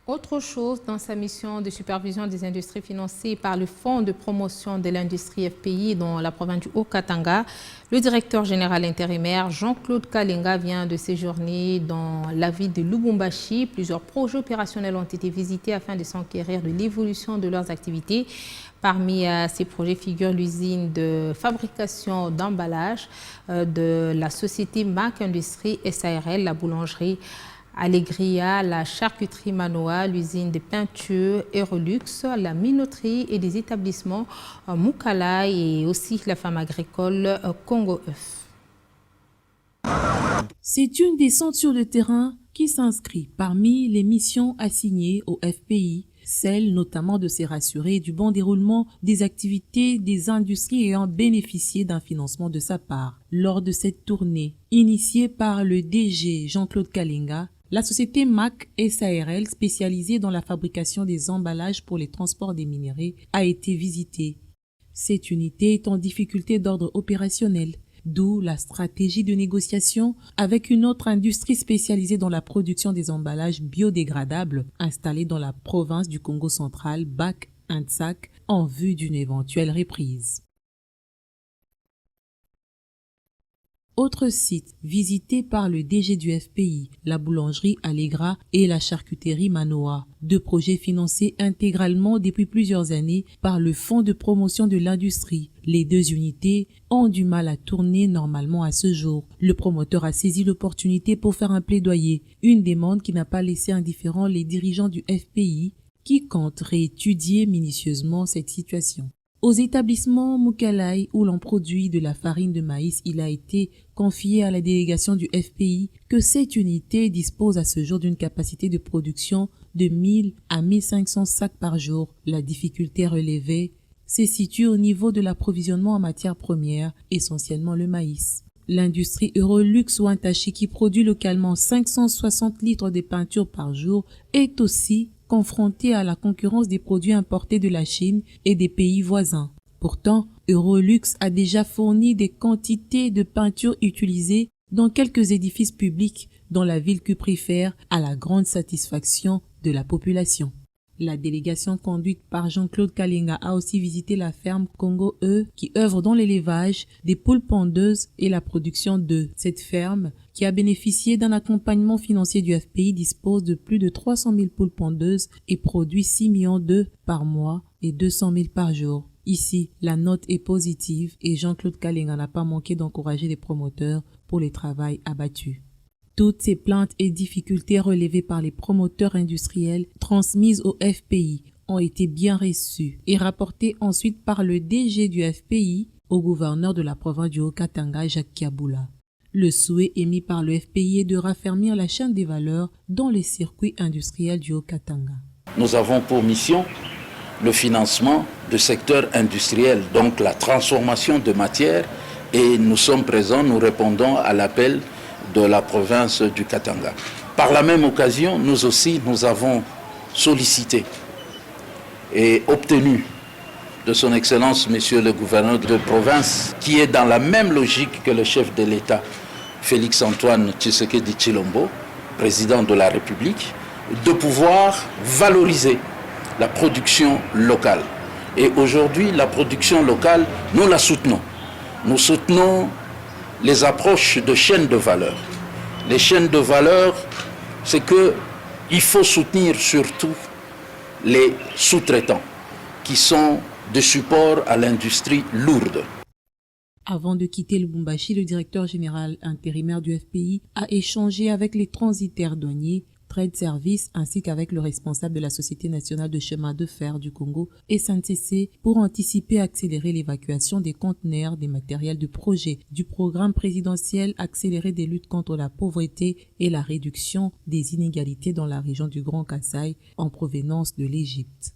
Autre chose, dans sa mission de supervision des industries financées par le Fonds de promotion de l'industrie FPI dans la province du Haut-Katanga, le directeur général intérimaire Jean-Claude Kalenga vient de séjourner dans la ville de Lubumbashi. Plusieurs projets opérationnels ont été visités afin de s'enquérir de l'évolution de leurs activités. Parmi ces projets figure l'usine de fabrication d'emballage de la société MAC Industrie SARL, la boulangerie Allegria, la charcuterie Manoa, l'usine de peinture Aerolux, la minoterie et des établissements Mukala et aussi la ferme agricole Congo Œuf. C'est une descente sur le terrain qui s'inscrit parmi les missions assignées au FPI, celle notamment de se rassurer du bon déroulement des activités des industries ayant bénéficié d'un financement de sa part. Lors de cette tournée, initiée par le DG Jean-Claude Kalenga, la société MAC SARL, spécialisée dans la fabrication des emballages pour les transports des minerais, a été visitée. Cette unité est en difficulté d'ordre opérationnel, d'où la stratégie de négociation avec une autre industrie spécialisée dans la production des emballages biodégradables installée dans la province du Congo central, Bac Intsak, en vue d'une éventuelle reprise. Autre site visité par le DG du FPI, la boulangerie Allegra et la charcuterie Manoa, deux projets financés intégralement depuis plusieurs années par le Fonds de promotion de l'industrie. Les deux unités ont du mal à tourner normalement à ce jour. Le promoteur a saisi l'opportunité pour faire un plaidoyer, une demande qui n'a pas laissé indifférents les dirigeants du FPI qui comptent réétudier minutieusement cette situation. Aux établissements Mukalaï, où l'on produit de la farine de maïs, il a été confié à la délégation du FPI que cette unité dispose à ce jour d'une capacité de production de 1000 à 1500 sacs par jour. La difficulté relevée se situe au niveau de l'approvisionnement en matières premières, essentiellement le maïs. L'industrie Aerolux Wantachi, qui produit localement 560 litres de peinture par jour, est aussi confronté à la concurrence des produits importés de la Chine et des pays voisins. Pourtant, Aerolux a déjà fourni des quantités de peinture utilisées dans quelques édifices publics dans la ville cuprifère à la grande satisfaction de la population. La délégation conduite par Jean-Claude Kalenga a aussi visité la ferme Congo Œuf qui œuvre dans l'élevage des poules pondeuses et la production d'œufs. Cette ferme, qui a bénéficié d'un accompagnement financier du FPI, dispose de plus de 300 000 poules pondeuses et produit 6 millions d'œufs par mois et 200 000 par jour. Ici, la note est positive et Jean-Claude Kalenga n'a pas manqué d'encourager les promoteurs pour les travaux abattus. Toutes ces plaintes et difficultés relevées par les promoteurs industriels transmises au FPI ont été bien reçues et rapportées ensuite par le DG du FPI au gouverneur de la province du Haut-Katanga, Jacques Kiaboula. Le souhait émis par le FPI est de raffermir la chaîne des valeurs dans les circuits industriels du Haut-Katanga. Nous avons pour mission le financement du secteur industriel, donc la transformation de matières, et nous sommes présents, nous répondons à l'appel de la province du Katanga. Par la même occasion, nous aussi, nous avons sollicité et obtenu de son Excellence, Monsieur le gouverneur de province, qui est dans la même logique que le chef de l'État, Félix-Antoine Tshisekedi Tshilombo, président de la République, de pouvoir valoriser la production locale. Et aujourd'hui, la production locale, nous la soutenons. Nous soutenons les approches de chaînes de valeur. Les chaînes de valeur, c'est qu'il faut soutenir surtout les sous-traitants qui sont de support à l'industrie lourde. Avant de quitter Lubumbashi, le directeur général intérimaire du FPI a échangé avec les transitaires douaniers, Trade Service ainsi qu'avec le responsable de la Société nationale de chemin de fer du Congo, SNCC, pour anticiper et accélérer l'évacuation des conteneurs, des matériels de projet du programme présidentiel accéléré des luttes contre la pauvreté et la réduction des inégalités dans la région du Grand Kasaï en provenance de l'Égypte.